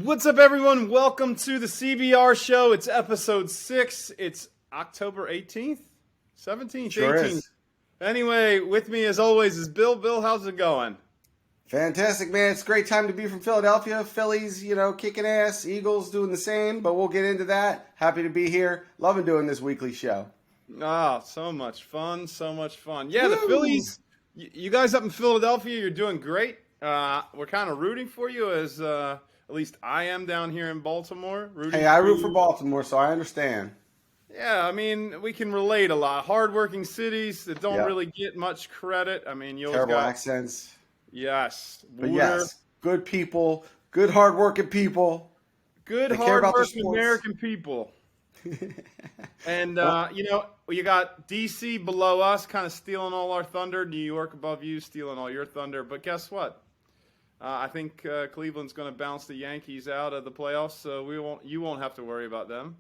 What's up, everyone? Welcome to the CBR Show. It's episode 6. It's October 18th? 17th? Sure 18th. is. Anyway, with me as always is Bill. Bill, how's it going? Fantastic, man. It's a great time to be from Philadelphia. Phillies, kicking ass. Eagles doing the same, but we'll get into that. Happy to be here. Loving doing this weekly show. Ah, so much fun, so much fun. Yeah, Woo! the Phillies, you guys up in Philadelphia, you're doing great. We're kind of rooting for you as at least I am down here in Baltimore. Hey, I root for Baltimore, so I understand. Yeah, I mean, we can relate a lot. Hardworking cities that don't Yep. really get much credit. I mean, you always Terrible got accents. yes, But Wooter, yes, good people, good hardworking people. good they care about their hardworking sports. American people. And you got DC below us, kind of stealing all our thunder. New York above you, stealing all your thunder. But guess what? I think Cleveland's going to bounce the Yankees out of the playoffs, so you won't have to worry about them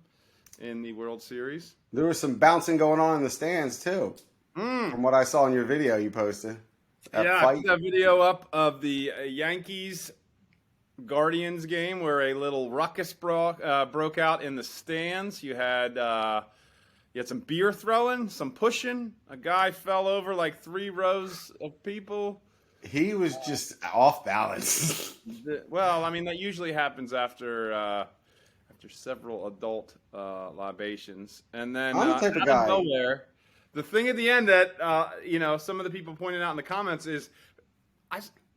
in the World Series. There was some bouncing going on in the stands, too, from what I saw in your video you posted. I put that video up of the Yankees Guardians game where a little ruckus broke out in the stands. You had some beer throwing, some pushing. A guy fell over like 3 rows of people. He was just off balance. Well, I mean, that usually happens after several adult libations. And then I'm the type of out guy. of nowhere, the thing at the end that some of the people pointed out in the comments is,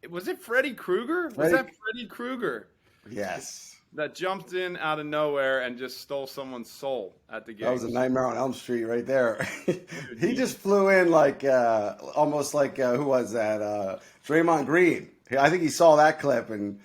was it Freddy Krueger? Was that Freddy Krueger? Yes. That jumped in out of nowhere and just stole someone's soul at the game. That was a Nightmare on Elm Street right there. He just flew in like almost like who was that? Draymond Green. I think he saw that clip and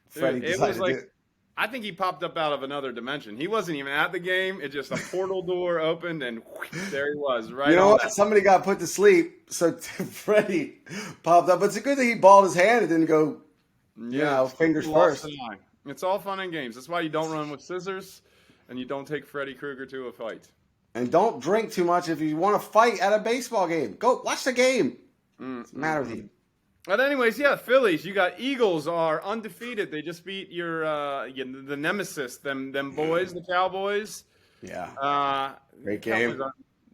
Freddie decided to do it. I think he popped up out of another dimension. He wasn't even at the game. It just a portal door opened and there he was. Right. You know what? Somebody got put to sleep, so Freddie popped up. But it's a good thing he balled his hand and didn't go. Fingers first. It's all fun and games. That's why you don't run with scissors, and you don't take Freddy Krueger to a fight. And don't drink too much if you want to fight at a baseball game. Go watch the game. What's the matter with you? But anyways, yeah, Phillies. You got Eagles are undefeated. They just beat the nemesis, them boys, the Cowboys. Yeah. Great game.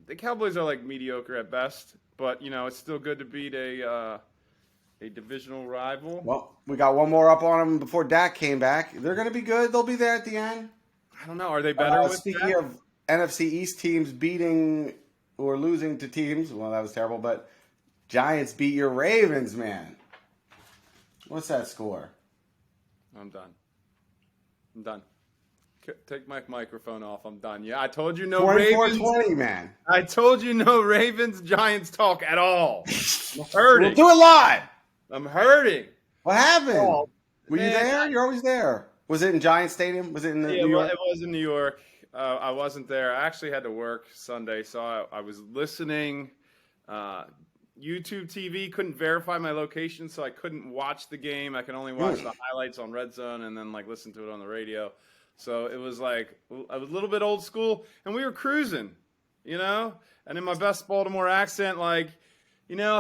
The Cowboys are like mediocre at best, but it's still good to beat a divisional rival. Well, we got one more up on them before Dak came back. They're going to be good. They'll be there at the end. I don't know. Are they better with Speaking Dak? of NFC East teams beating or losing to teams, well, that was terrible, but Giants beat your Ravens, man. What's that score? I'm done. Take my microphone off. I'm done. Yeah, I told you no Ravens. 24-20, man. I told you no Ravens Giants talk at all. I'm hurting. We'll do it live. I'm hurting. What happened? Oh, Were you there? You're always there. Was it in Giant Stadium? Was it in New York? It was in New York. I wasn't there. I actually had to work Sunday, so I was listening. YouTube TV couldn't verify my location, so I couldn't watch the game. I could only watch the highlights on Red Zone and then listen to it on the radio. So it was I was a little bit old school, and we were cruising, and in my best Baltimore accent, I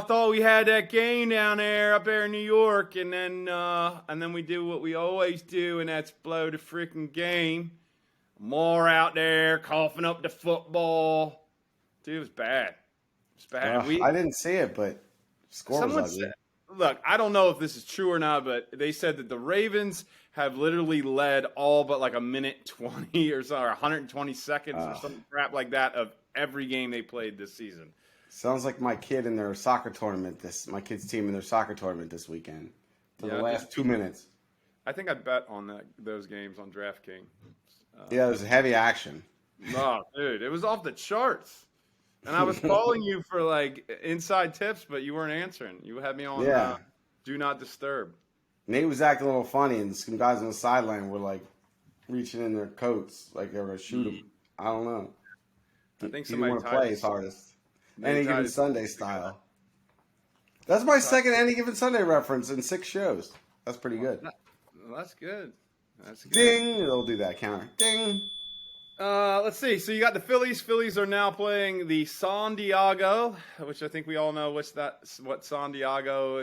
thought we had that game up there in New York, and then we do what we always do, and that's blow the freaking game. More out there coughing up the football. Dude, it was bad. It's bad. I didn't see it, but score was ugly. Look, I don't know if this is true or not, but they said that the Ravens have literally led all but like a minute 20 or 120 seconds or some crap like that of every game they played this season. Sounds like my kid in their soccer tournament. My kid's team in their soccer tournament this weekend. For the last 2 minutes. I think I bet on those games on DraftKings. Yeah, there's heavy action. Oh, dude, it was off the charts. And I was calling you for inside tips, but you weren't answering. You had me on do not disturb. Nate was acting a little funny, and some guys on the sideline were reaching in their coats like they were going to shoot him. I don't know. I think he didn't want to play his hardest. Any Given Sunday style. That's my second Any Given Sunday reference in 6 shows. That's pretty good. Well, that's good. That's good. Ding! It'll do that counter. Ding! Let's see. So you got the Phillies. Phillies are now playing the San Diego, which I think we all know what San Diego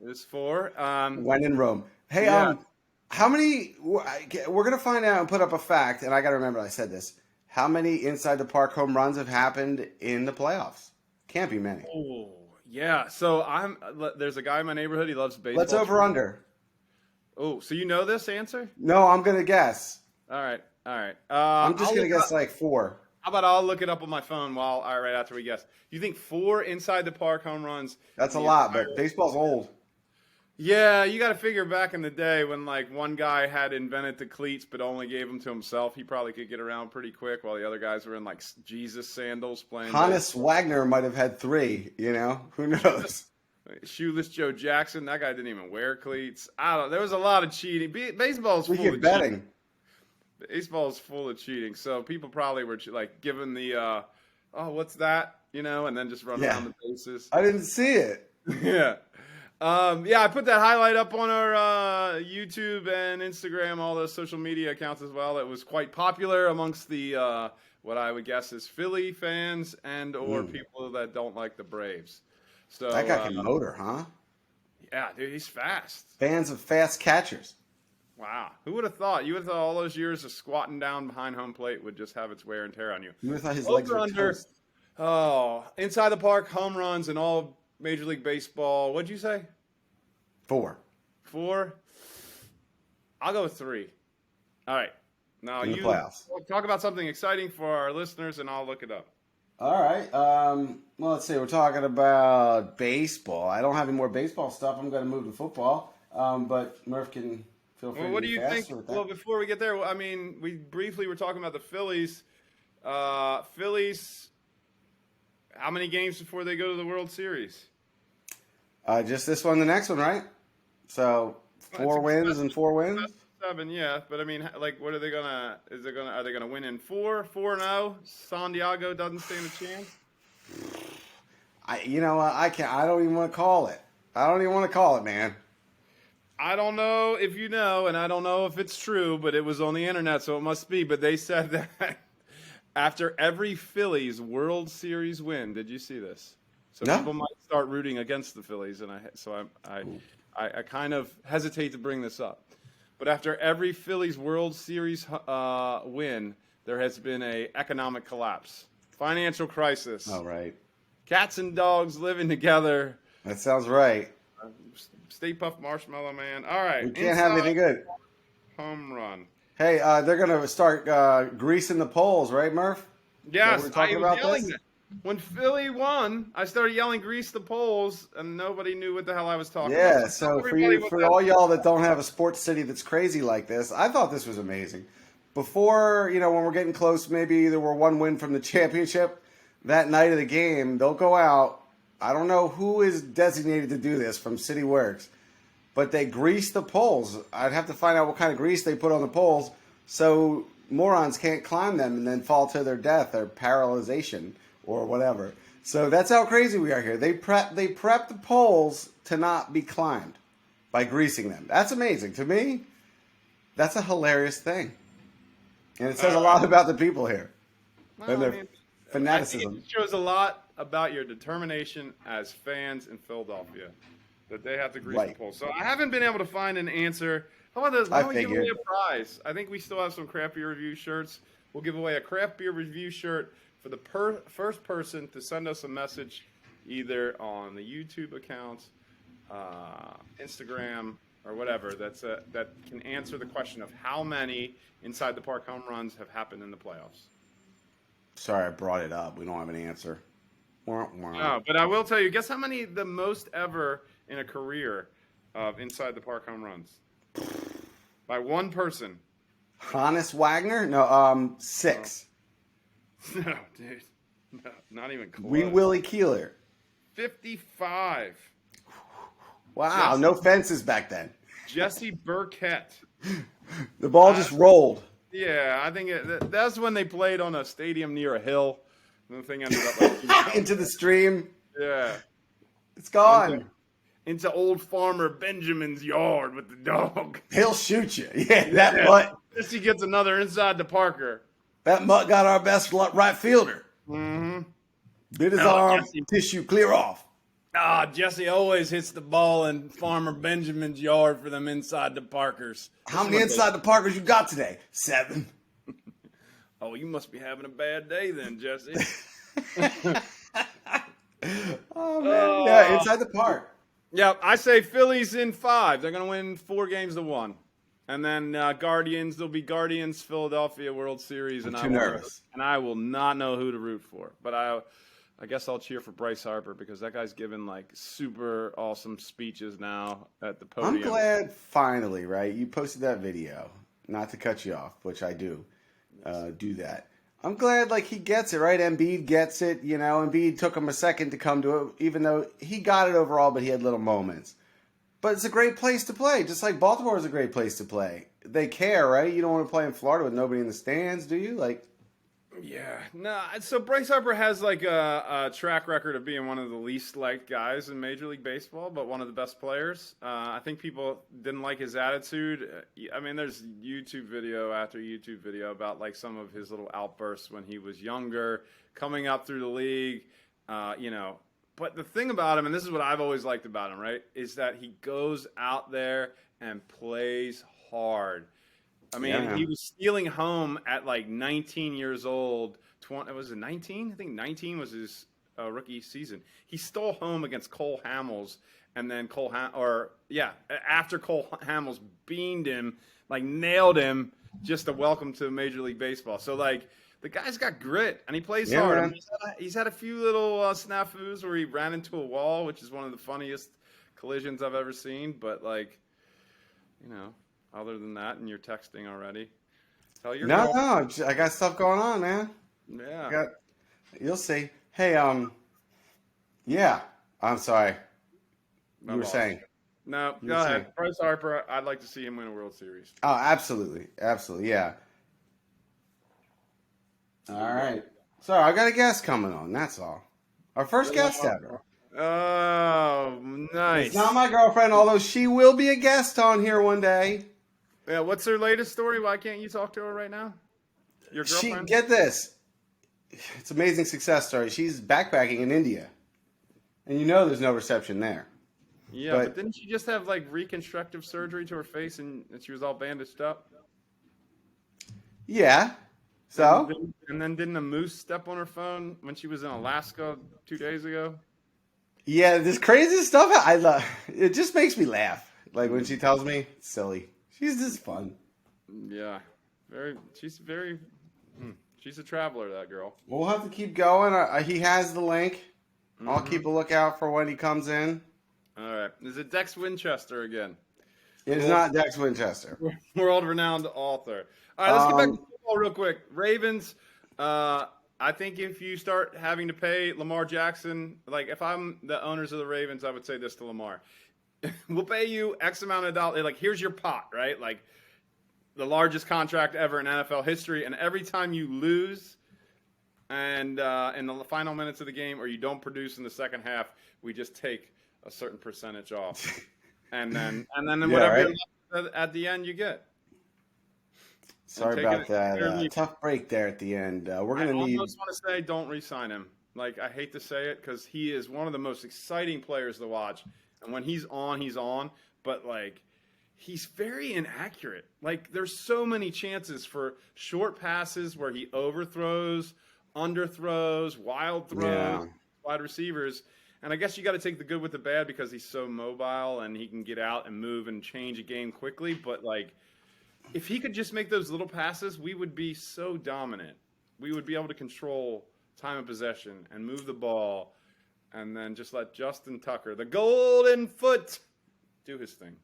is for. When in Rome. Hey, How many? We're gonna find out and put up a fact, and I got to remember I said this. How many inside the park home runs have happened in the playoffs? Can't be many. Oh, yeah. So there's a guy in my neighborhood. He loves baseball. Let's over under. Oh, so you know this answer? No, I'm gonna guess. All right. I'm just gonna guess like 4. How about I'll look it up on my phone right after we guess. You think 4 inside the park home runs? That's a lot, but baseball's old. Yeah, you got to figure back in the day when like one guy had invented the cleats but only gave them to himself. He probably could get around pretty quick while the other guys were in like Jesus sandals playing. Hannes Wagner might have had 3. You know, who knows? Shoeless Joe Jackson. That guy didn't even wear cleats. I don't. There was a lot of cheating. Baseball's full of betting. Cheating. Baseball's full of cheating. So people probably were like given the what's that? You know, and then just run around the bases. I didn't see it. Yeah. I put that highlight up on our YouTube and Instagram, all those social media accounts as well. It was quite popular amongst the what I would guess is Philly fans and or people that don't like the Braves. So that guy can motor, huh? Yeah, dude, he's fast. Fans of fast catchers. Wow. Who would have thought? You would have thought all those years of squatting down behind home plate would just have its wear and tear on you. You would have thought his legs were toast. Oh, inside the park, home runs and all Major League Baseball. What'd you say? 4. 4? I'll go with 3. All right. Now in the you playoffs. Talk about something exciting for our listeners, and I'll look it up. All right. Well, let's see. We're talking about baseball. I don't have any more baseball stuff. I'm going to move to football. But Murph can feel free. Well, what to do you think? Well, before we get there, I mean, we briefly were talking about the Phillies. Phillies. How many games before they go to the World Series? Just this one, the next one, right? So 4 wins and 4 wins. 7, yeah. But I mean, like, what are they gonna? Are they gonna win in 4-0? San Diego doesn't stand a chance. I can't. I don't even want to call it. I don't even want to call it, man. I don't know if you know, and I don't know if it's true, but it was on the internet, so it must be. But they said that after every Phillies World Series win, did you see this? So people might start rooting against the Phillies, and I kind of hesitate to bring this up. But after every Phillies World Series win, there has been a economic collapse, financial crisis. Oh, right. Cats and dogs living together. That sounds right. Stay Puft Marshmallow Man. All right. We can't have anything good. Home run. Hey, they're going to start greasing the poles, right, Murph? Yes, we're talking about this? When Philly won, I started yelling "Grease the poles," and nobody knew what the hell I was talking about. Yeah, so for all y'all that don't have a sports city that's crazy like this, I thought this was amazing. Before, when we're getting close, maybe either we're 1 win from the championship, that night of the game, they'll go out. I don't know who is designated to do this from City Works, but they grease the poles. I'd have to find out what kind of grease they put on the poles so morons can't climb them and then fall to their death or paralyzation or whatever. So that's how crazy we are here. They prep the poles to not be climbed by greasing them. That's amazing. To me, that's a hilarious thing. And it says a lot about the people here. And their fanaticism. I think it shows a lot about your determination as fans in Philadelphia that they have to grease the poles. So I haven't been able to find an answer. How about this? Why don't we give away a prize? I think we still have some craft beer review shirts. We'll give away a craft beer review shirt for the first person to send us a message either on the YouTube account, Instagram, or whatever that can answer the question of how many inside the park home runs have happened in the playoffs. Sorry, I brought it up. We don't have an answer. No, but I will tell you, guess how many the most ever in a career of inside the park home runs? By one person. Hannes Wagner? No, 6. No, dude. No, not even close. Wee Willie Keeler. 55. Wow, no fences back then. Jesse Burkett. The ball just rolled. Yeah, I think that's when they played on a stadium near a hill. And the thing ended up into the stream. Yeah. It's gone. Into old farmer Benjamin's yard with the dog. He'll shoot you. Yeah, that mutt. Jesse gets another inside the Parker. That mutt got our best right fielder. Mm-hmm. Bit his arm, tissue clear off. Jesse always hits the ball in Farmer Benjamin's yard for them inside the Parkers. How many inside the Parkers you got today? 7. Oh, you must be having a bad day then, Jesse. Oh, man. Yeah, inside the park. Yeah, I say Phillies in 5. They're going to win 4 games to 1. And then Guardians, there'll be Guardians Philadelphia World Series. I'm too nervous. And I will not know who to root for. But I guess I'll cheer for Bryce Harper because that guy's giving like super awesome speeches now at the podium. I'm glad finally, right? You posted that video. Not to cut you off, which I do that. I'm glad like he gets it, right? Embiid gets it. You know, Embiid took him a second to come to it, even though he got it overall, but he had little moments. But it's a great place to play, just like Baltimore is a great place to play. They care, right? You don't want to play in Florida with nobody in the stands, do you? Like, yeah, no. So Bryce Harper has like a track record of being one of the least liked guys in Major League Baseball, but one of the best players. I think people didn't like his attitude. I mean, there's YouTube video after YouTube video about like some of his little outbursts when he was younger, coming up through the league, you know. But the thing about him, and this is what I've always liked about him, right, is that he goes out there and plays hard. I mean, He was stealing home at like 19 years old. Was it 19? I think 19 was his rookie season. He stole home against Cole Hamels, and then after Cole Hamels beamed him, like nailed him, just to welcome to Major League Baseball. So like the guy's got grit and he plays hard. I mean, he's had a few little snafus where he ran into a wall, which is one of the funniest collisions I've ever seen. But like, you know. Other than that, and you're texting already. Tell your no, I got stuff going on, man. Yeah. You'll see. Hey, yeah. I'm sorry. You were saying. No, go ahead. Bryce Harper, I'd like to see him win a World Series. Oh, absolutely. Absolutely, yeah. All right. Sorry, I got a guest coming on, that's all. Our first guest ever. Oh, nice. It's not my girlfriend, although she will be a guest on here one day. Yeah, what's her latest story? Why can't you talk to her right now? Your girlfriend? Get this. It's an amazing success story. She's backpacking in India. And you know there's no reception there. Yeah, but didn't she just have like reconstructive surgery to her face and she was all bandaged up? Yeah. So? And then didn't a moose step on her phone when she was in Alaska 2 days ago? Yeah, this crazy stuff, I love. It just makes me laugh. Like when she tells me, it's silly. She's just fun. Yeah, she's a traveler, that girl. We'll have to keep going. He has the link. Mm-hmm. I'll keep a lookout for when he comes in. All right. Is it Dex Winchester again? It is not Dex Winchester. World-renowned author. All right, let's get back to football real quick. Ravens, I think if you start having to pay Lamar Jackson, like if I'm the owners of the Ravens, I would say this to Lamar. We'll pay you X amount of dollars. Like, here's your pot, right? Like, the largest contract ever in NFL history. And every time you lose and in the final minutes of the game or you don't produce in the second half, we just take a certain percentage off. and then whatever at the end you get. Sorry about that. Tough break there at the end. We're going to need. I almost want to say don't re-sign him. Like, I hate to say it because he is one of the most exciting players to watch. And when he's on, he's on. But, like, he's very inaccurate. Like, there's so many chances for short passes where he overthrows, underthrows, wild throws, wide receivers. And I guess you got to take the good with the bad because he's so mobile and he can get out and move and change a game quickly. But, like, if he could just make those little passes, we would be so dominant. We would be able to control time of possession and move the ball and then just let Justin Tucker, the golden foot, do his thing.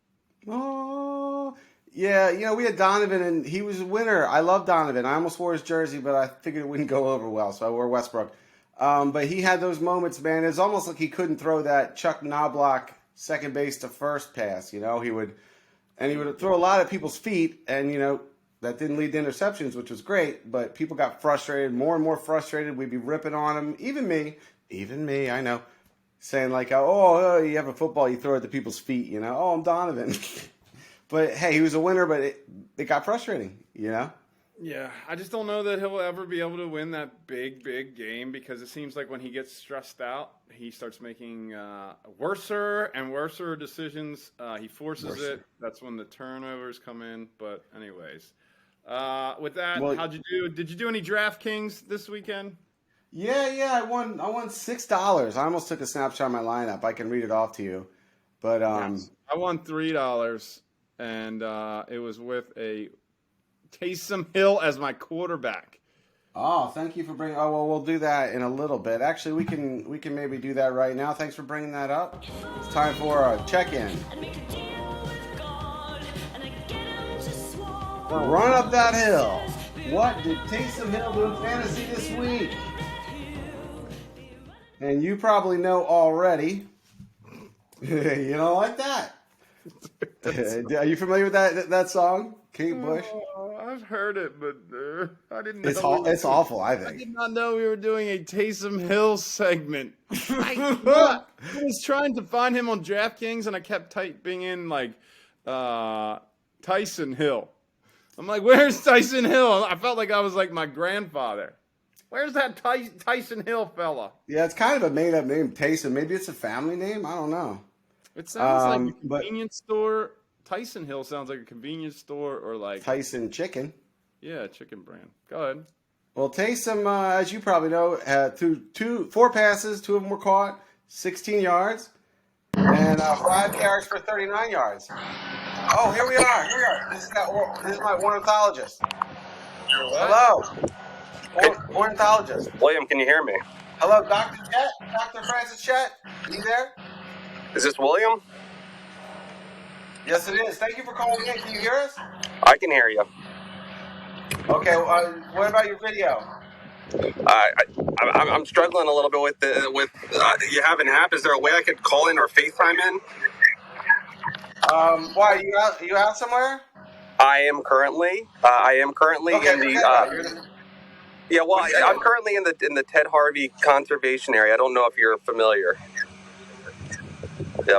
Oh, yeah. You know, we had Donovan, and he was a winner. I love Donovan. I almost wore his jersey, but I figured it wouldn't go over well, so I wore Westbrook. But he had those moments, man. It's almost like he couldn't throw that Chuck Knobloch second base to first pass. You know, he would throw a lot at people's feet, and, you know, that didn't lead to interceptions, which was great, but people got frustrated, more and more frustrated. We'd be ripping on him. Even me, I know, saying like, oh, you have a football, you throw it at the people's feet, you know. Oh, I'm Donovan. But, hey, he was a winner, but it got frustrating, you know. Yeah, I just don't know that he'll ever be able to win that big game because it seems like when he gets stressed out, he starts making worser and worser decisions. He forces it. That's when the turnovers come in. But anyways, with that, Well, how'd you do? Did you do any DraftKings this weekend? yeah. I won $6. I almost took a snapshot of my lineup. I can read it off to you, but Yes. I won $3, and it was with a Taysom Hill as my quarterback. oh, thank you for bringing. Oh, well, we'll do that in a little bit. Actually, we can maybe do that right now. Thanks for bringing that up. It's time for a check-in. Run up that hill. What did Taysom Hill do in fantasy this week? And you probably know already. You don't like that. Are you familiar with that song, Kate Bush? I've heard it, but I didn't know. It's awful, I I think. did not know we were doing a Taysom Hill segment. I was trying to find him on DraftKings, and I kept typing in like Tyson Hill. I'm like, where's Tyson Hill? I felt like I was like my grandfather. Where's that Tyson Hill fella? Yeah, it's kind of a made-up name, Taysom. Maybe it's a family name. I don't know. It sounds like a convenience store. Tyson Hill sounds like a convenience store or like Tyson Chicken. Yeah, chicken brand. Go ahead. Well, Taysom, as you probably know, threw 4 passes, 2 of them were caught, 16 yards, and 5 carries for 39 yards. Oh, here we are. This is my ornithologist. Hello. Ornithologist. William, can you hear me? Hello, Dr. Chet? Dr. Francis Chet? Are you there? Is this William? Yes, it is. Thank you for calling in. Can you hear us? I can hear you. Okay, what about your video? I'm struggling a little bit with you have an app. Is there a way I could call in or FaceTime in? Why, you out somewhere? I am currently Okay, in the yeah. Well, I'm currently in the Ted Harvey Conservation Area. I don't know if you're familiar. Yeah,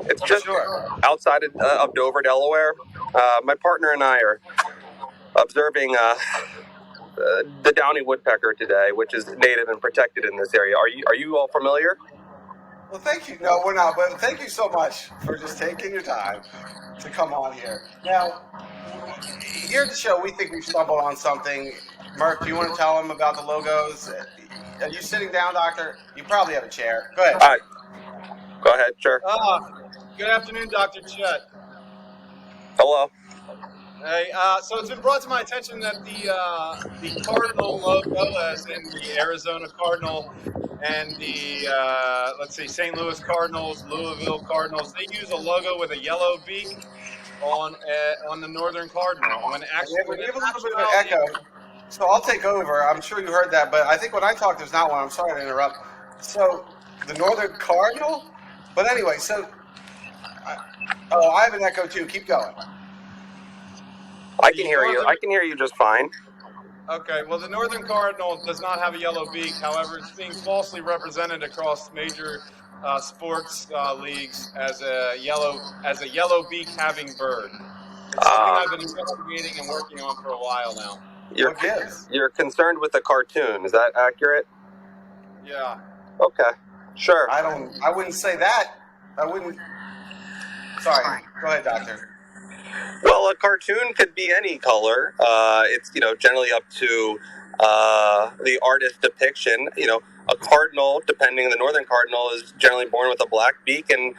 it's just outside of Dover, Delaware. My partner and I are observing the downy woodpecker today, which is native and protected in this area. Are you all familiar? Well, thank you. No, we're not, but thank you so much for just taking your time to come on here. Now, here at the show, we think we've stumbled on something. Murph, do you want to tell them about the logos? Are you sitting down, Doctor? You probably have a chair. Go ahead. All right. Go ahead, sure. Good afternoon, Dr. Chet. Hello. Hey, so it's been brought to my attention that the Cardinal logo, as in the Arizona Cardinal and the St. Louis Cardinals, Louisville Cardinals, they use a logo with a yellow beak on the Northern Cardinal. When actually, we have a little bit of an echo, so I'll take over. I'm sure you heard that, but I think when I talk, there's not one. I'm sorry to interrupt. So the Northern Cardinal, but anyway, so I have an echo too. Keep going. I can hear you. I can hear you just fine. Okay, well, the Northern Cardinal does not have a yellow beak. However, it's being falsely represented across major sports leagues as a yellow beak having bird. It's something I've been investigating and working on for a while now. You're concerned with the cartoon. Is that accurate? Yeah. Okay. Sure. I wouldn't say that. I wouldn't. Sorry. Go ahead, Doctor. Well, a cartoon could be any color. It's generally up to the artist's depiction. A cardinal, depending on the Northern Cardinal, is generally born with a black beak and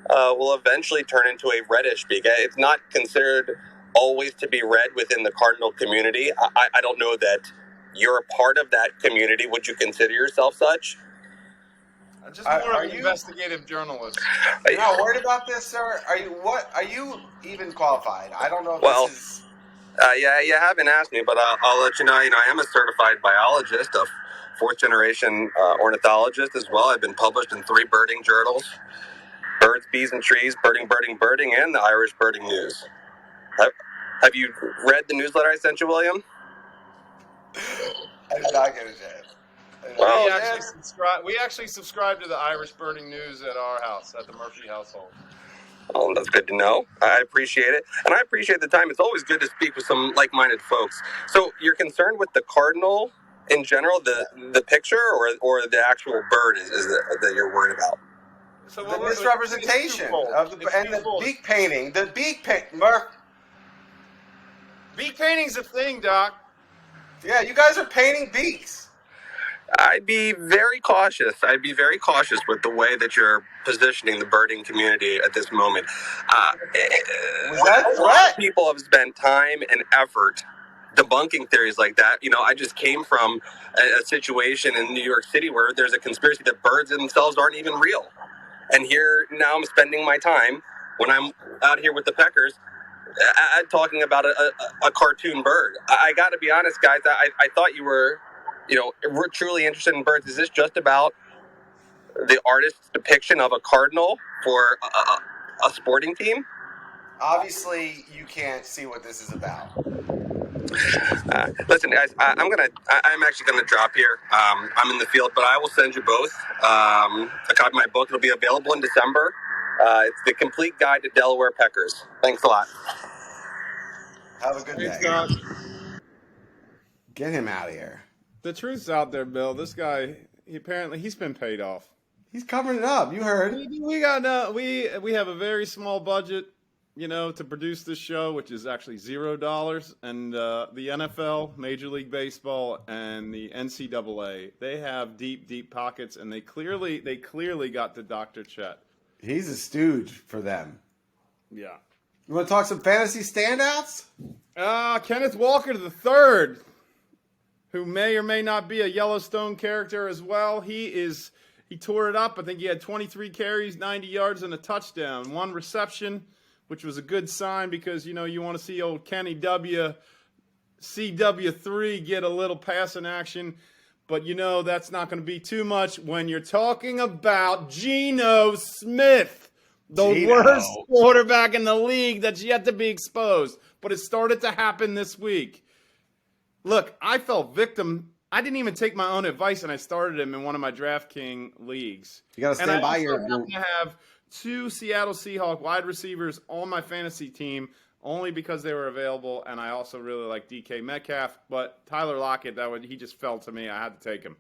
will eventually turn into a reddish beak. It's not considered always to be red within the cardinal community. I don't know that you're a part of that community. Would you consider yourself such? Just more of an investigative journalist. You're not worried about this, sir? Are you even qualified? I don't know if this is... Yeah, you haven't asked me, but I'll let you know. I am a certified biologist, a 4th-generation ornithologist as well. I've been published in 3 birding journals: Birds, Bees, and Trees, Birding, and the Irish Birding News. Have you read the newsletter I sent you, William? I did not get a chance. Well, we actually subscribe to the Irish Birding News at our house, at the Murphy household. Oh, that's good to know. I appreciate it. And I appreciate the time. It's always good to speak with some like-minded folks. So you're concerned with the cardinal in general, the picture, or the actual bird is that you're worried about? So The misrepresentation of the beak painting. Murph. Beak painting's a thing, Doc. Yeah, you guys are painting beaks. I'd be very cautious. I'd be very cautious with the way that you're positioning the birding community at this moment. Was that a A lot threat? of people have spent time and effort debunking theories like that. You know, I just came from a situation in New York City where there's a conspiracy that birds themselves aren't even real. And here now I'm spending my time when I'm out here with the peckers talking about a cartoon bird. I got to be honest, guys. I thought you were, we're truly interested in birds. Is this just about the artist's depiction of a cardinal for a sporting team? Obviously, you can't see what this is about. Listen, guys, I'm actually gonna drop here. I'm in the field, but I will send you both a copy of my book. It'll be available in December. It's The Complete Guide to Delaware Peckers. Thanks a lot. Have a good Thanks, day. Doc. Get him out of here. The truth's out there, Bill. This guy, he's been paid off. He's covering it up. You heard. We got we have a very small budget, to produce this show, which is actually $0. And the NFL, Major League Baseball, and the NCAA, they have deep pockets, and they clearly got the Dr. Chet. He's a stooge for them. Yeah. You want to talk some fantasy standouts? Kenneth Walker III, who may or may not be a Yellowstone character as well. He tore it up. I think he had 23 carries, 90 yards, and a touchdown. One reception, which was a good sign because, you want to see old Kenny CW3 get a little passing action. But, that's not going to be too much when you're talking about Geno Smith, the worst quarterback in the league that's yet to be exposed. But it started to happen this week. Look, I fell victim. I didn't even take my own advice, and I started him in one of my DraftKings leagues. You got to stand by your. I'm going to have 2 Seattle Seahawks wide receivers on my fantasy team only because they were available, and I also really like DK Metcalf. But Tyler Lockett, he just fell to me. I had to take him.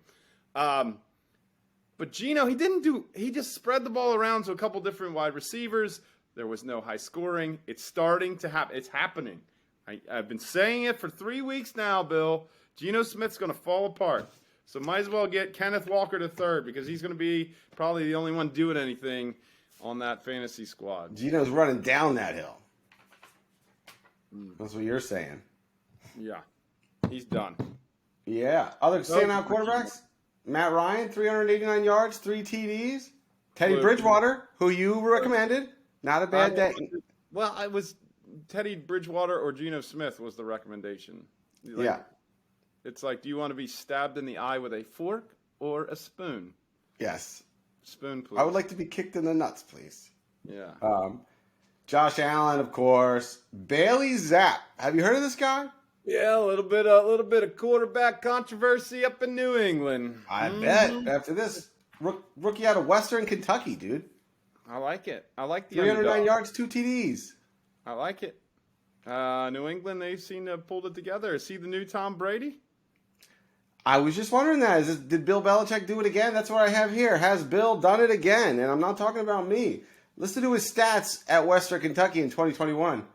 But Geno, he just spread the ball around to a couple different wide receivers. There was no high scoring. It's starting to happen. It's happening. I've been saying it for 3 weeks now, Bill. Geno Smith's going to fall apart. So might as well get Kenneth Walker III because he's going to be probably the only one doing anything on that fantasy squad. Geno's running down that hill. That's what you're saying. Yeah. He's done. Yeah. Other standout quarterbacks? Matt Ryan, 389 yards, 3 TDs. Teddy Bridgewater, who you recommended. Not a bad day. Well, I was Teddy Bridgewater or Geno Smith was the recommendation. Yeah. It's like, do you want to be stabbed in the eye with a fork or a spoon? Yes. Spoon, please. I would like to be kicked in the nuts, please. Yeah. Josh Allen, of course. Bailey Zapp. Have you heard of this guy? Yeah, a little bit of quarterback controversy up in New England. I bet. After this, rookie out of Western Kentucky, dude. I like it. I like the 309 yards, 2 TDs. I like it. New England, they seem to have pulled it together. Is he the new Tom Brady? I was just wondering that. Did Bill Belichick do it again? That's what I have here. Has Bill done it again? And I'm not talking about me. Listen to his stats at Western Kentucky in 2021.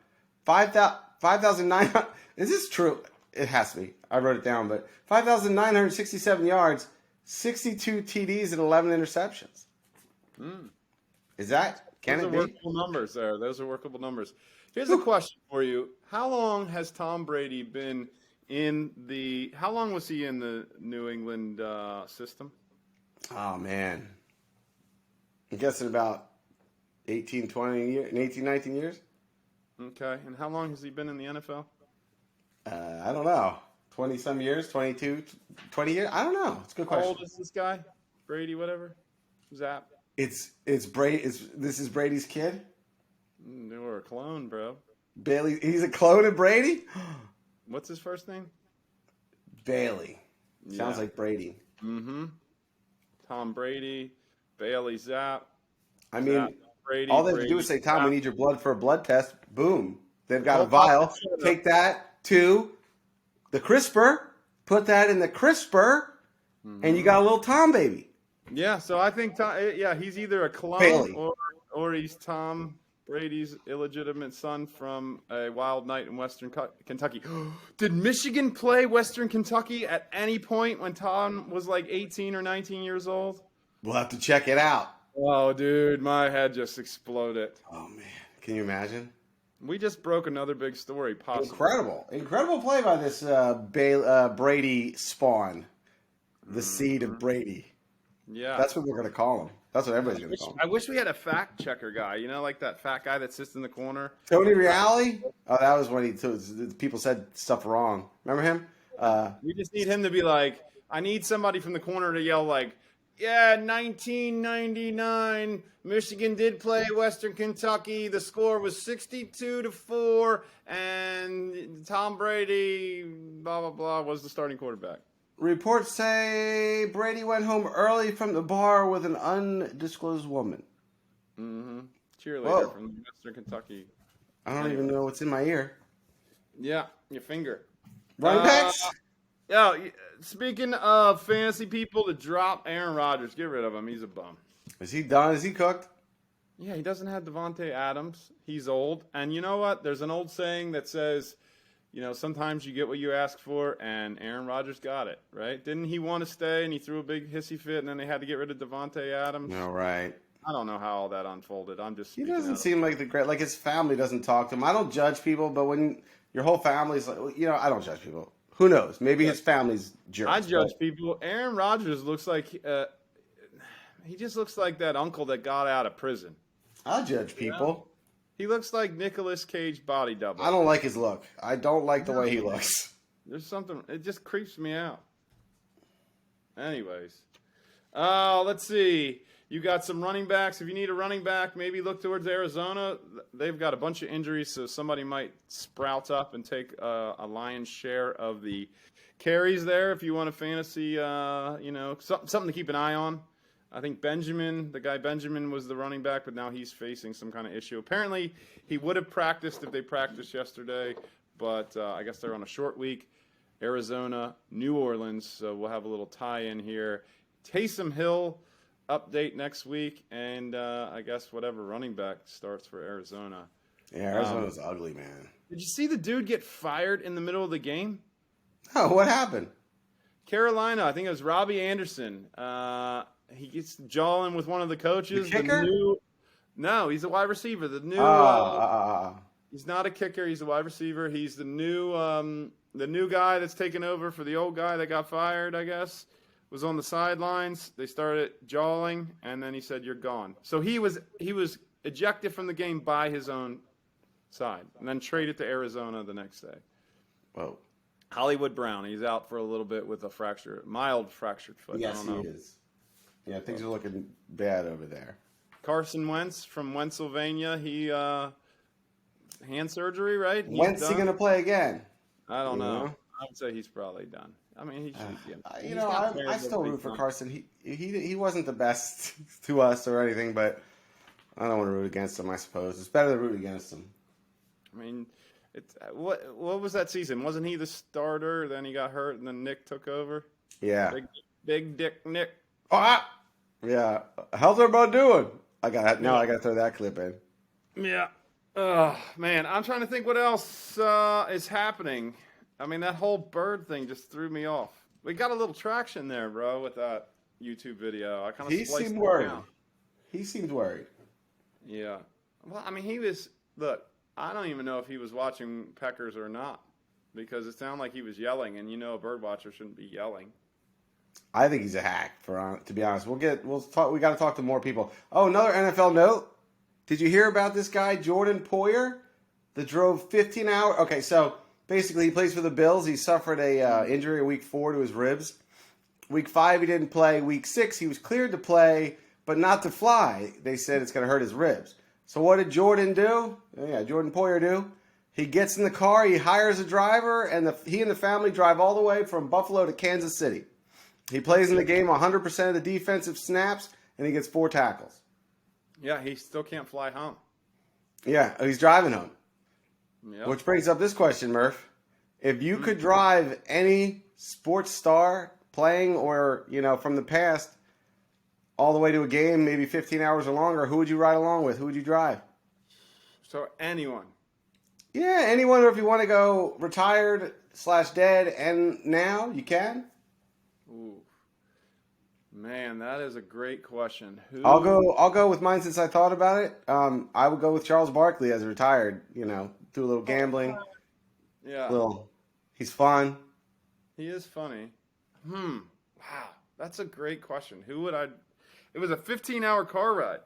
5,900. Is this true? It has to be. I wrote it down, but 5,967 yards, 62 TDs, and 11 interceptions. Is that? Can it be? Those are workable numbers there. Those are workable numbers. Here's a question for you. How long has Tom Brady been how long was he in the New England system? Oh, man. I'm guessing about 18, 19 years. Okay. And how long has he been in the NFL? I don't know. 20-some years, 22, 20 years? I don't know. It's a good question. How old is this guy? Brady, whatever? Zap? It's Brady. This is Brady's kid? They were a clone, bro. Bailey. He's a clone of Brady? What's his first name? Bailey. Sounds like Brady. Mm-hmm. Tom Brady, Bailey Zapp. I mean, All they have to do is say, Tom, we need your blood for a blood test. Boom. They've got a vial. Take that to the crisper. Put that in the crisper, and you got a little Tom baby. Yeah, so I think he's either a clone or he's Tom Brady's illegitimate son from a wild night in Western Kentucky. Did Michigan play Western Kentucky at any point when Tom was like 18 or 19 years old? We'll have to check it out. Oh, dude, my head just exploded. Oh, man. Can you imagine? We just broke another big story, possibly. Incredible play by this Brady spawn, the seed of Brady. Yeah. That's what we're going to call him. That's what everybody's going to call him. I wish we had a fact checker guy, like that fat guy that sits in the corner. Tony Reale? Oh, that was when people said stuff wrong. Remember him? We just need him to be like, I need somebody from the corner to yell like, yeah, 1999, Michigan did play Western Kentucky. The score was 62-4, and Tom Brady, blah, blah, blah, was the starting quarterback. Reports say Brady went home early from the bar with an undisclosed woman. Mm-hmm. Cheerleader from Western Kentucky. I don't even know what's in my ear. Yeah, your finger. Running backs? Yeah, speaking of fantasy people to drop Aaron Rodgers, get rid of him. He's a bum. Is he done? Is he cooked? Yeah, he doesn't have Devontae Adams. He's old. And you know what? There's an old saying that says, sometimes you get what you ask for, and Aaron Rodgers got it, right? Didn't he want to stay, and he threw a big hissy fit, and then they had to get rid of Devontae Adams? No, right. I don't know how all that unfolded. He doesn't seem like his family doesn't talk to him. I don't judge people, but when your whole family's like, I don't judge people. Who knows? Maybe his family's jerks. I judge people. Aaron Rodgers looks like he just looks like that uncle that got out of prison. I judge people. He looks like Nicolas Cage body double. I don't like his look. I don't like the way he looks. There's something. It just creeps me out. Anyways, let's see. You got some running backs. If you need a running back, maybe look towards Arizona. They've got a bunch of injuries, so somebody might sprout up and take a lion's share of the carries there. If you want a fantasy, something to keep an eye on. I think the guy Benjamin was the running back, but now he's facing some kind of issue. Apparently, he would have practiced if they practiced yesterday, but I guess they're on a short week. Arizona, New Orleans, so we'll have a little tie-in here. Taysom Hill update next week, and I guess whatever running back starts for Arizona. Yeah, Arizona's ugly, man. Did you see the dude get fired in the middle of the game? Oh, what happened? Carolina, I think it was Robbie Anderson. He gets jawing with one of the coaches. The kicker? No, he's a wide receiver. The new. He's not a kicker. He's a wide receiver. He's the new guy that's taken over for the old guy that got fired, I guess. Was on the sidelines. They started jawing, and then he said, "You're gone." So he was ejected from the game by his own side, and then traded to Arizona the next day. Whoa. Hollywood Brown, he's out for a little bit with a mild fractured foot. Yes, he is. Yeah, things are looking bad over there. Carson Wentz from Pennsylvania, he hand surgery, right? When's he going to play again? I don't know. I would say he's probably done. I mean, he should be. I still root for Carson. He wasn't the best to us or anything, but I don't want to root against him, I suppose. It's better to root against him. I mean, what was that season? Wasn't he the starter? Then he got hurt, and then Nick took over? Yeah. Big Dick Nick. Yeah. How's everybody doing? I got to throw that clip in. Yeah. Oh, man. I'm trying to think what else is happening. I mean, that whole bird thing just threw me off. We got a little traction there, bro, with that YouTube video. I kind of seemed worried. He seemed worried. Yeah. Well, I mean, look, I don't even know if he was watching peckers or not, because it sounded like he was yelling, and a bird watcher shouldn't be yelling. I think he's a hack, to be honest. We got to talk to more people. Oh, another NFL note. Did you hear about this guy, Jordan Poyer, that drove 15 hours? Okay, so basically he plays for the Bills. He suffered a injury in week 4 to his ribs. Week 5 he didn't play. Week 6 he was cleared to play, but not to fly. They said it's going to hurt his ribs. So what did Jordan do? Jordan Poyer do? He gets in the car, he hires a driver, and he and the family drive all the way from Buffalo to Kansas City. He plays in the game 100% of the defensive snaps, and he gets 4 tackles. Yeah, he still can't fly home. Yeah, he's driving home. Yep. Which brings up this question, Murph. If you could drive any sports star playing or, from the past all the way to a game, maybe 15 hours or longer, who would you ride along with? Who would you drive? So anyone. Yeah, anyone, or if you want to go retired/dead and now, you can. Ooh. Man, that is a great question. I'll go with mine since I thought about it. I would go with Charles Barkley as a retired, do a little gambling. Yeah. He's fun. He is funny. Wow. That's a great question. Who would I... It was a 15-hour car ride.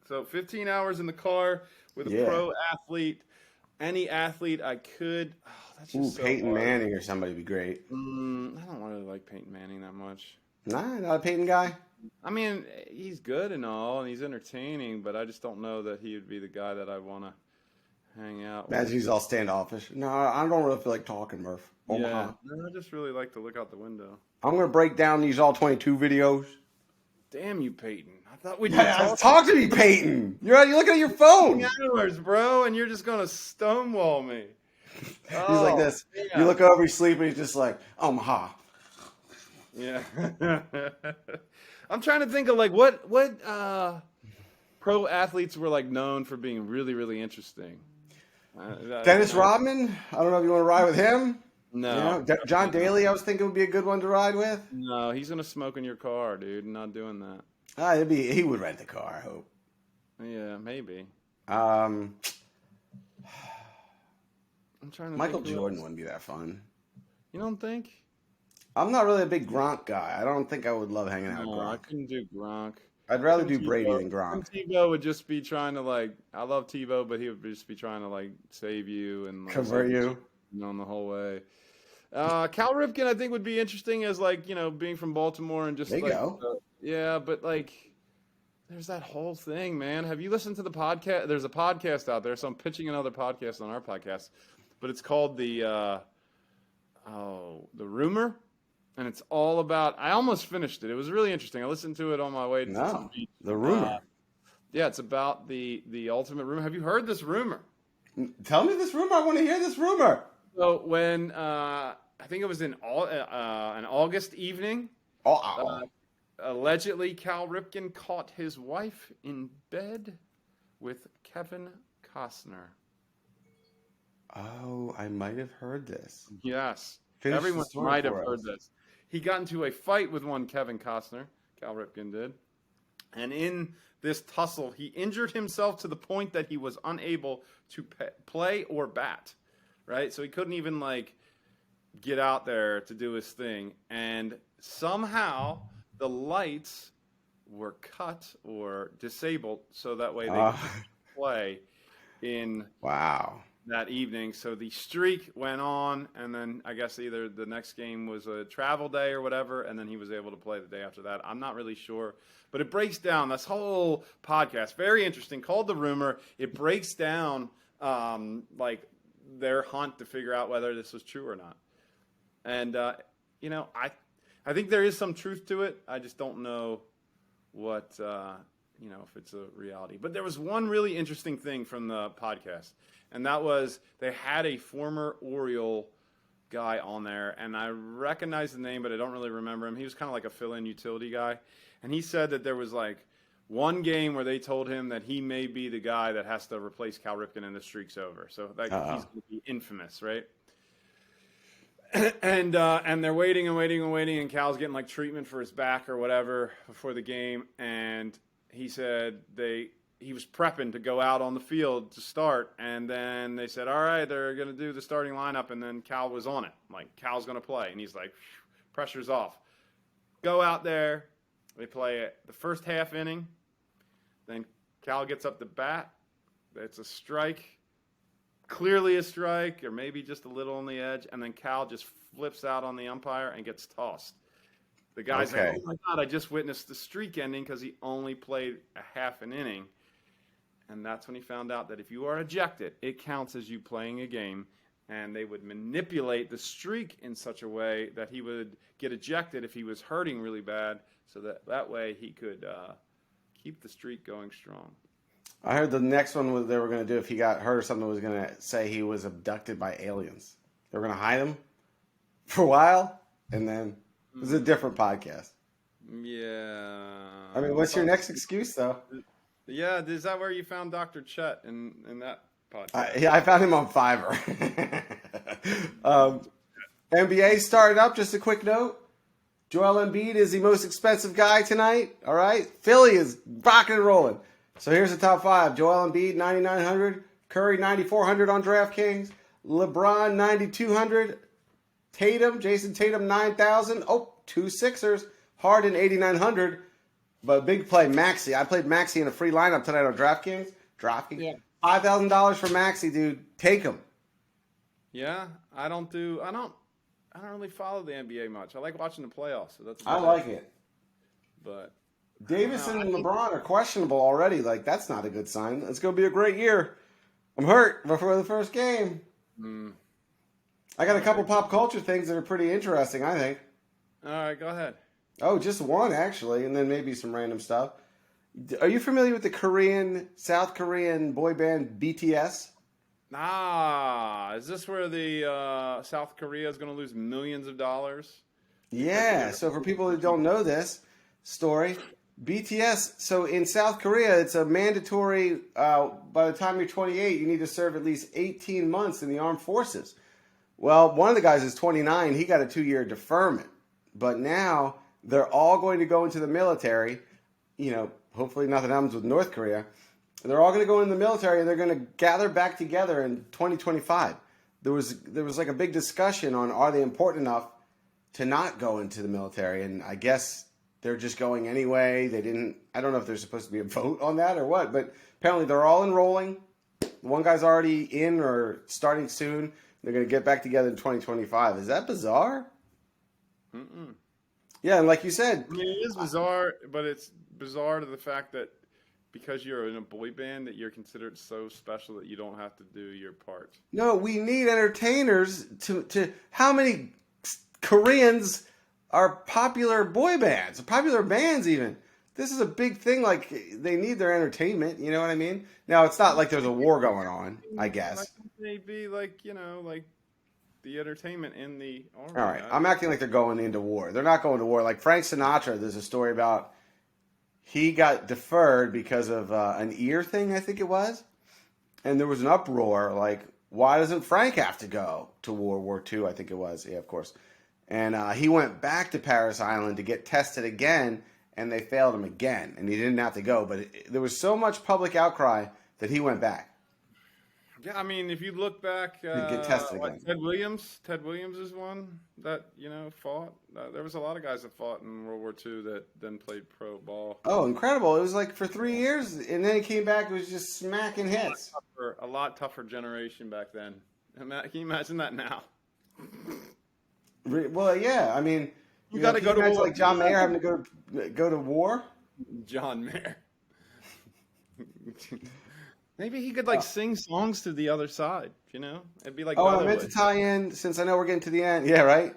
So 15 hours in the car with a pro athlete. Any athlete I could... Oh, that's just so Peyton hard. Manning or somebody would be great. I don't really like Peyton Manning that much. Nah, not a Peyton guy. I mean, he's good and all, and he's entertaining, but I just don't know that he would be the guy that I want to hang out with. Imagine he's all standoffish. No, I don't really feel like talking, Murph. Yeah, no, I just really like to look out the window. I'm going to break down these all 22 videos. Damn you, Peyton. I thought we'd talk to me, Peyton. You're looking at your phone. Hours, bro, and you're just going to stonewall me. He's like this. Yeah. You look over, he's sleeping, he's just like, Omaha. Yeah. I'm trying to think of like what pro athletes were like known for being really, really interesting. Dennis Rodman. I don't know if you want to ride with him. No. John Daly, I was thinking would be a good one to ride with. No, he's gonna smoke in your car, dude. Not doing that. He would rent the car, I hope. Yeah, maybe. I'm trying to Michael Jordan wouldn't be that fun. You don't think? I'm not really a big Gronk guy. I don't think I would love hanging out with Gronk. I couldn't do Gronk. I'd rather do Brady than Gronk. Tebow would just be trying to I love Tebow, but he would just be trying to save you and convert you on the whole way. Cal Ripken, I think, would be interesting as being from Baltimore and just there you go. Yeah, but there's that whole thing, man. Have you listened to the podcast? There's a podcast out there, so I'm pitching another podcast on our podcast, but it's called the Rumor. And it's all about. I almost finished it. It was really interesting. I listened to it on my way to the beach. The Rumor. Yeah, it's about the ultimate rumor. Have you heard this rumor? Tell me this rumor. I want to hear this rumor. So when I think it was in an August evening, allegedly Cal Ripken caught his wife in bed with Kevin Costner. Oh, I might have heard this. Yes. Finish Everyone might have heard this. He got into a fight with one Kevin Costner, Cal Ripken did. And in this tussle, he injured himself to the point that he was unable to play or bat, right? So he couldn't even, get out there to do his thing. And somehow the lights were cut or disabled so that way they could play in... Wow. That evening. So the streak went on, and then I guess either the next game was a travel day or whatever, and then he was able to play the day after that. I'm not really sure. But it breaks down this whole podcast. Very interesting. Called The Rumor. It breaks down their hunt to figure out whether this was true or not. And, I think there is some truth to it. I just don't know what, if it's a reality. But there was one really interesting thing from the podcast. And that was they had a former Oriole guy on there, and I recognize the name, but I don't really remember him. He was kind of like a fill-in utility guy. And he said that there was one game where they told him that he may be the guy that has to replace Cal Ripken and the streak's over. So he's going to be infamous, right? And they're waiting and waiting and waiting, and Cal's getting treatment for his back or whatever before the game. And he said he was prepping to go out on the field to start, and then they said, all right, they're going to do the starting lineup, and then Cal was on it. Cal's going to play, and he's pressure's off. Go out there. They play it the first half inning. Then Cal gets up to bat. It's a strike, clearly a strike, or maybe just a little on the edge, and then Cal just flips out on the umpire and gets tossed. The guy's like, oh, my God, I just witnessed the streak ending because he only played a half an inning. And that's when he found out that if you are ejected, it counts as you playing a game. And they would manipulate the streak in such a way that he would get ejected if he was hurting really bad, so that way he could keep the streak going strong. I heard the next one they were going to do if he got hurt or something was going to say he was abducted by aliens. They were going to hide him for a while, and then it was a different podcast. Yeah. I mean, what's your next excuse, though? Yeah, is that where you found Dr. Chet in that podcast? I found him on Fiverr. NBA started up. Just a quick note. Joel Embiid is the most expensive guy tonight. All right. Philly is rocking and rolling. So here's the top 5. Joel Embiid, 9,900. Curry, 9,400 on DraftKings. LeBron, 9,200. Jason Tatum, 9,000. Oh, 2 Sixers. Harden, 8,900. But big play, Maxey. I played Maxey in a free lineup tonight on DraftKings. Yeah. $5,000 for Maxey, dude. Take him. Yeah, I don't really follow the NBA much. I like watching the playoffs, so that's. I like it. But Davis and LeBron are questionable already. Like, that's not a good sign. It's going to be a great year. I'm hurt before the first game. I got a couple pop culture things that are pretty interesting, I think. All right, go ahead. Oh, just one, actually, and then maybe some random stuff. Are you familiar with the South Korean boy band BTS? Is this where the South Korea is going to lose millions of dollars? Yeah, so for people who don't know this story, BTS, so in South Korea, it's a mandatory, by the time you're 28, you need to serve at least 18 months in the armed forces. Well, one of the guys is 29. He got a 2-year deferment. But now they're all going to go into the military. You know, hopefully nothing happens with North Korea. They're all going to go in the military and they're going to gather back together in 2025. There was like a big discussion on are they important enough to not go into the military, and I guess they're just going anyway. I don't know if there's supposed to be a vote on that or what, but apparently they're all enrolling. One guy's already in or starting soon. They're going to get back together in 2025. Is that bizarre? Mm-mm. Yeah, and like you said, I mean, it is bizarre, but it's bizarre to the fact that because you're in a boy band that you're considered so special that you don't have to do your part. No, we need entertainers to how many Koreans are popular boy bands, popular bands even. This is a big thing, like they need their entertainment, you know what I mean? Now, it's not like there's a war going on, I guess. Maybe like the entertainment in the army. All right, I'm acting like they're going into war. They're not going to war. Like Frank Sinatra, there's a story about he got deferred because of an ear thing, I think it was. And there was an uproar, like, why doesn't Frank have to go to World War II, I think it was. Yeah, of course. And he went back to Paris Island to get tested again, and they failed him again. And he didn't have to go. But there was so much public outcry that he went back. Yeah, I mean, if you look back, get tested again. Ted Williams is one that, fought. There was a lot of guys that fought in World War II that then played pro ball. Oh, incredible. It was like for 3 years, and then he came back, it was just smacking hits. A lot tougher generation back then. Can you imagine that now? Well, yeah, I mean, you got to go to war. Like John Mayer having to go to war? John Mayer. Maybe he could sing songs to the other side, It'd be like. Oh, I meant to tie in, since I know we're getting to the end. Yeah, right?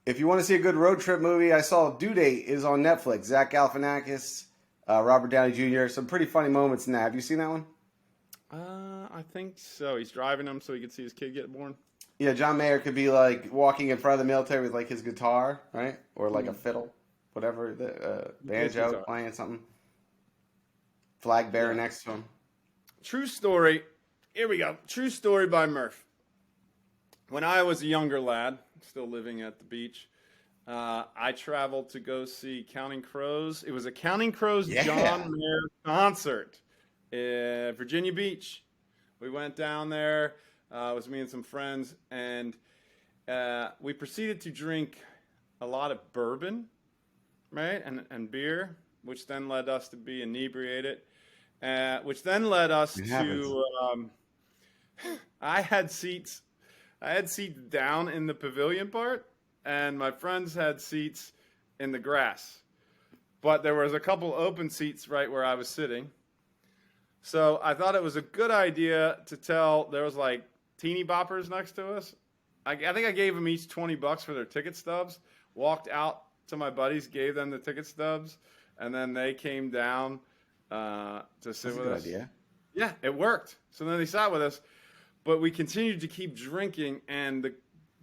If you want to see a good road trip movie, I saw Due Date is on Netflix. Zach Galifianakis, Robert Downey Jr. Some pretty funny moments in that. Have you seen that one? I think so. He's driving him so he could see his kid get born. Yeah, John Mayer could be like walking in front of the military with like his guitar, right? Or like a fiddle, whatever, the banjo playing something. Flag bearer next to him. True story. Here we go. True story by Murph. When I was a younger lad, still living at the beach, I traveled to go see Counting Crows. It was a Counting Crows John Mayer concert in Virginia Beach. We went down there. It was me and some friends, and we proceeded to drink a lot of bourbon, right, and beer, which then led us to be inebriated. Which then led us to. I had seats down in the pavilion part, and my friends had seats in the grass. But there was a couple open seats right where I was sitting. So I thought it was a good idea to tell. There was like teeny boppers next to us. I think I gave them each $20 for their ticket stubs. Walked out to my buddies, gave them the ticket stubs. and then they came down to sit That's a with good us. idea. Yeah, it worked. So then they sat with us, but we continued to keep drinking, and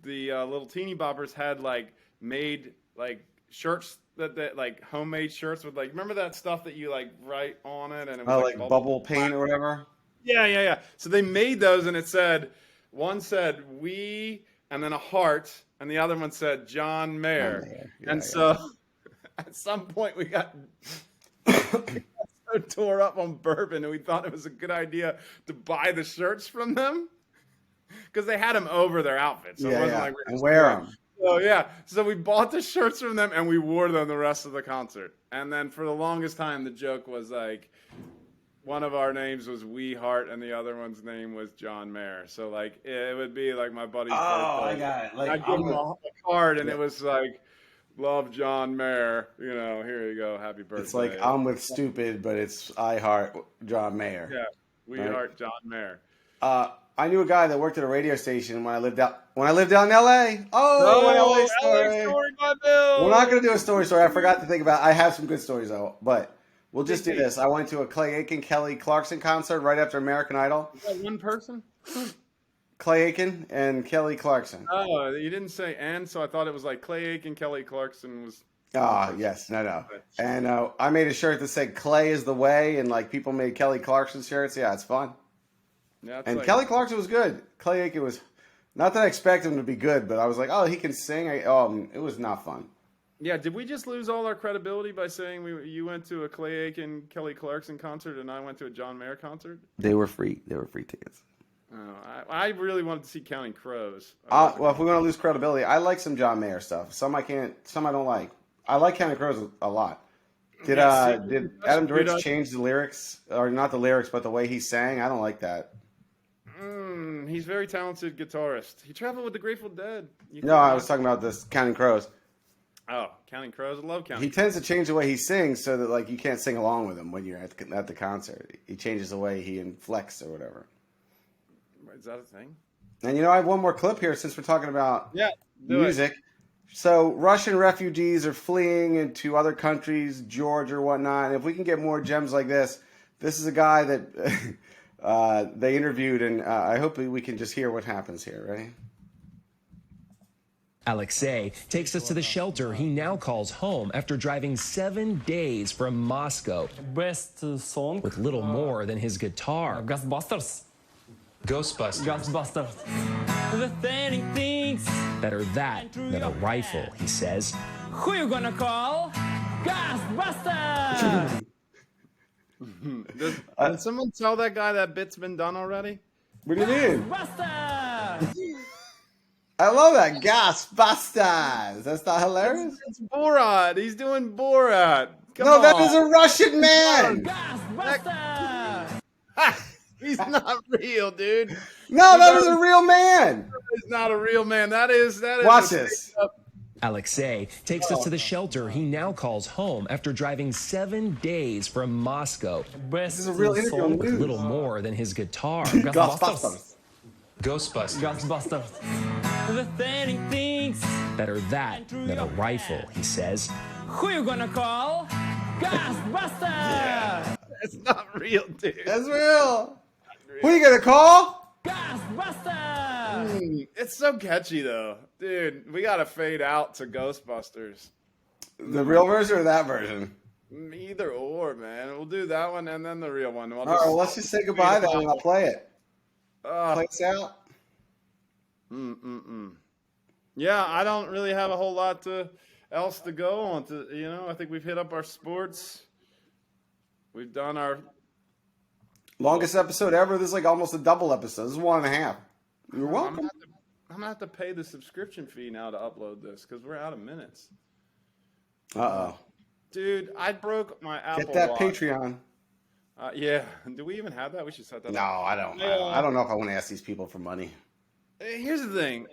the little teeny boppers had like made like shirts that like homemade shirts with like, remember that stuff that you like write on it and it was Oh, like like bubble paint or whatever. Yeah. So they made those, and it said, one said "we" and then a heart, and the other one said John Mayer. Yeah, and so at some point we got so tore up on bourbon, and we thought it was a good idea to buy the shirts from them because they had them over their outfits. So it wasn't like and wear them. So we bought the shirts from them and we wore them the rest of the concert. And then for the longest time, the joke was like, one of our names was Wee Hart and the other one's name was John Mayer. So like it would be like my buddy's birthday. I got it. Like, I'd give him a card and it was like, love John Mayer. You know, here you go, happy birthday. It's like I'm with stupid, but it's I heart John Mayer. Yeah, Wee Hart John Mayer. I knew a guy that worked at a radio station when I lived out in LA. LA story. By Bill. We're not gonna do a story. I forgot to think about. I have some good stories though, but we'll just do this. I went to a Clay Aiken, Kelly Clarkson concert right after American Idol. Is that one person? Clay Aiken and Kelly Clarkson. Oh, you didn't say and, so I thought it was like Clay Aiken, Kelly Clarkson was. Yes, no. And I made a shirt that said "Clay is the way," and like people made Kelly Clarkson shirts. Yeah, it's fun. Yeah, and like, Kelly Clarkson was good. Clay Aiken was not that I expected him to be good, but I was like, oh, he can sing. It was not fun. Yeah, did we just lose all our credibility by saying you went to a Clay Aiken, Kelly Clarkson concert and I went to a John Mayer concert? They were free. They were free tickets. Oh, I really wanted to see Counting Crows. Well, if we want to lose credibility, I like some John Mayer stuff. Some I can't. Some I don't like. I like Counting Crows a lot. Did Adam Duritz change the lyrics, or not the lyrics, but the way he sang? I don't like that. He's a very talented guitarist. He traveled with the Grateful Dead. No, I was talking about this Counting Crows. Oh, Counting Crows. I love Counting He tends to change the way he sings so that like you can't sing along with him when you're at the concert. He changes the way he inflects or whatever. Is that a thing? And I have one more clip here since we're talking about music. So Russian refugees are fleeing into other countries, Georgia or whatnot. And if we can get more gems like this is a guy that they interviewed, and I hope we can just hear what happens here, right? Alexei takes us to the shelter he now calls home after driving 7 days from Moscow. Best song with little more than his guitar. Ghostbusters. Ghostbusters. The thinning things. Better that than a rifle, he says. Who you gonna call? Ghostbusters! Did someone tell that guy that bit's been done already? What do you mean? Ghostbusters! I love that. Ghostbusters. That's not hilarious? It's Borat. He's doing Borat. Come no, on. that is a Russian man. Ghostbusters! He's not real, dude. No, that is a real man. He's not a real man. That is. Watch this. Alexei takes us to the shelter he now calls home after driving 7 days from Moscow. Best This is a real interview on the With news. little more than his guitar. Ghostbusters. Ghostbusters. The thinning things. Better that than a rifle, he says. Who you gonna call? Ghostbusters! It's not real, dude. That's real. Who are you gonna call? Ghostbusters! It's so catchy, though. Dude, we got to fade out to Ghostbusters. The real version or that version? Either or, man. We'll do that one and then the real one. All right, well, let's just say goodbye then, and I'll play it. Play us out. Yeah, I don't really have a whole lot else to go on. I think we've hit up our sports. We've done our Longest episode ever. This is like almost a double episode. This is 1.5. You're welcome. I'm gonna have to pay the subscription fee now to upload this because we're out of minutes. Uh-oh. Dude, I broke my Apple Get that Watch. Patreon. Yeah. Do we even have that? We should set that No, up. I don't. I don't know if I want to ask these people for money. Here's the thing.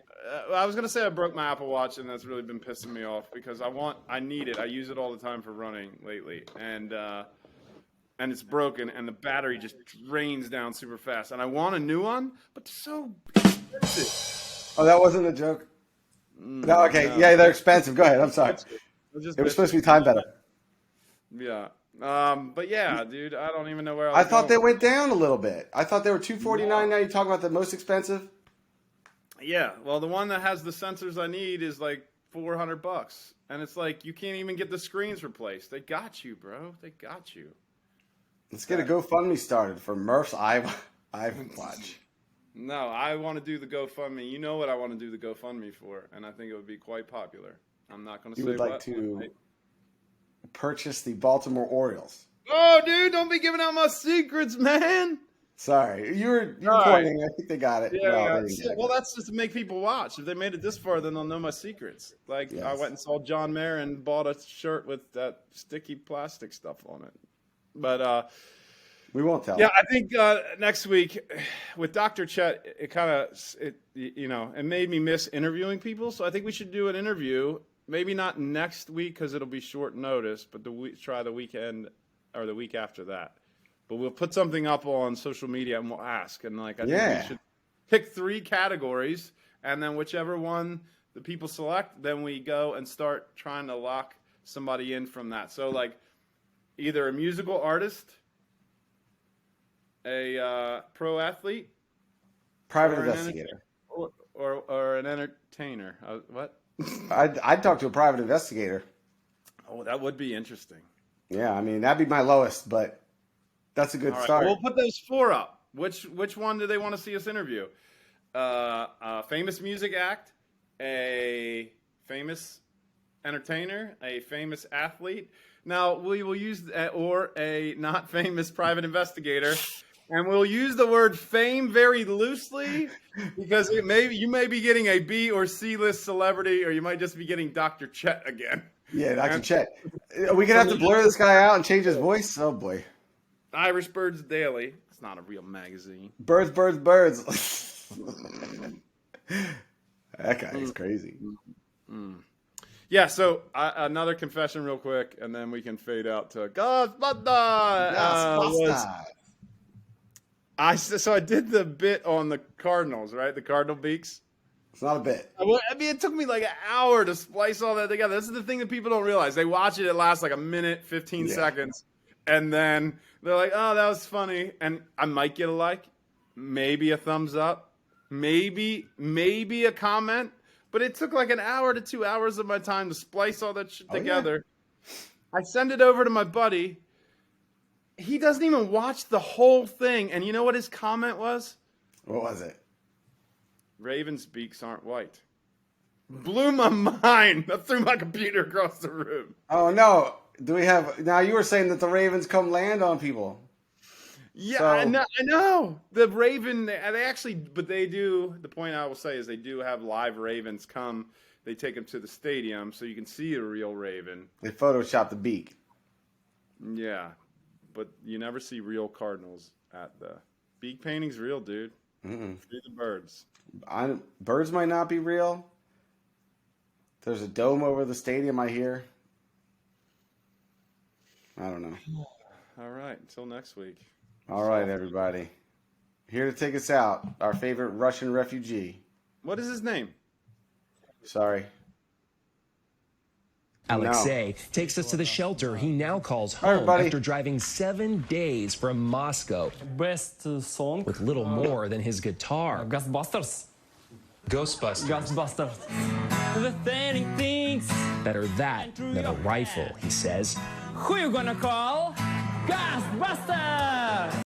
I was gonna say I broke my Apple Watch, and that's really been pissing me off because I need it. I use it all the time for running lately, and it's broken, and the battery just drains down super fast. And I want a new one, but they're so expensive. Oh, that wasn't a joke? No, okay. No. Yeah, they're expensive. Go ahead. I'm sorry. It was supposed to be time better. Yeah. But yeah, dude, I don't even know where I was thought they going. went down a little bit. I thought they were $249. Now you talking about the most expensive? Yeah, well, the one that has the sensors I need is like $400, and it's like you can't even get the screens replaced. They got you, bro. They got you. Let's get a GoFundMe started for Murph's Ivan watch. No, I want to do the GoFundMe. You know what I want to do the GoFundMe for, and I think it would be quite popular. I'm not going to say You would like what. to purchase the Baltimore Orioles. Oh, dude, don't be giving out my secrets, man. Sorry, you were All pointing. I think they got it. Yeah, No, yeah. they didn't get it. Well, that's just to make people watch. If they made it this far, then they'll know my secrets. Like I Yes. went and saw John Mayer and bought a shirt with that sticky plastic stuff on it. But We won't tell. yeah, I think next week with Dr. Chet, it made me miss interviewing people. So I think we should do an interview. Maybe not next week because it'll be short notice, but try the weekend or the week after that. But we'll put something up on social media and we'll ask. And I think we should pick 3 categories, and then whichever one the people select, then we go and start trying to lock somebody in from that. So either a musical artist, a pro athlete, Private or an investigator. or an entertainer. What? I'd talk to a private investigator. Oh, that would be interesting. Yeah, I mean that'd be my lowest, but that's a good All right, start. we'll put those 4 up. Which one do they want to see us interview? A famous music act, a famous entertainer, a famous athlete. Now we will use or a not famous private investigator, and we'll use the word fame very loosely because you may be getting a B or C list celebrity, or you might just be getting Dr. Chet again. Yeah, Dr. Chet. Are we gonna have to blur this guy out and change his voice? Oh boy. Irish Birds Daily. It's not a real magazine. Birds, birds, birds. That guy is crazy. Yeah, so another confession real quick, and then we can fade out to Ghostbusters. So I did the bit on the Cardinals, right? The Cardinal beaks. It's not a bit. I mean, it took me like an hour to splice all that together. This is the thing that people don't realize. They watch it, it lasts like a minute, 15 seconds, and then they're like, oh, that was funny. And I might get a like, maybe a thumbs up, maybe a comment. But it took like an hour to 2 hours of my time to splice all that shit together. Yeah. I send it over to my buddy. He doesn't even watch the whole thing. And you know what his comment was? What was it? Ravens' beaks aren't white. Blew my mind. I threw my computer across the room. Oh, no. Do we have... Now, you were saying that the Ravens come land on people. Yeah, So, I know. The Raven, they actually, but they do, the point I will say is they do have live Ravens come. They take them to the stadium so you can see a real Raven. they photoshopped the beak. Yeah, but you never see real Cardinals at the beak painting's real, dude. Free the birds. Birds might not be real. There's a dome over the stadium, I hear. I don't know. All right, until next week. All right, everybody. Here to take us out, our favorite Russian refugee. What is his name? Sorry. Alexei takes us to the shelter he now calls Hi, home everybody. after driving 7 days from Moscow Best song. with little more than his guitar. Ghostbusters. Ghostbusters. Ghostbusters. The thinning things. Better that than a rifle, he says. Who you gonna call? Ghostbusters!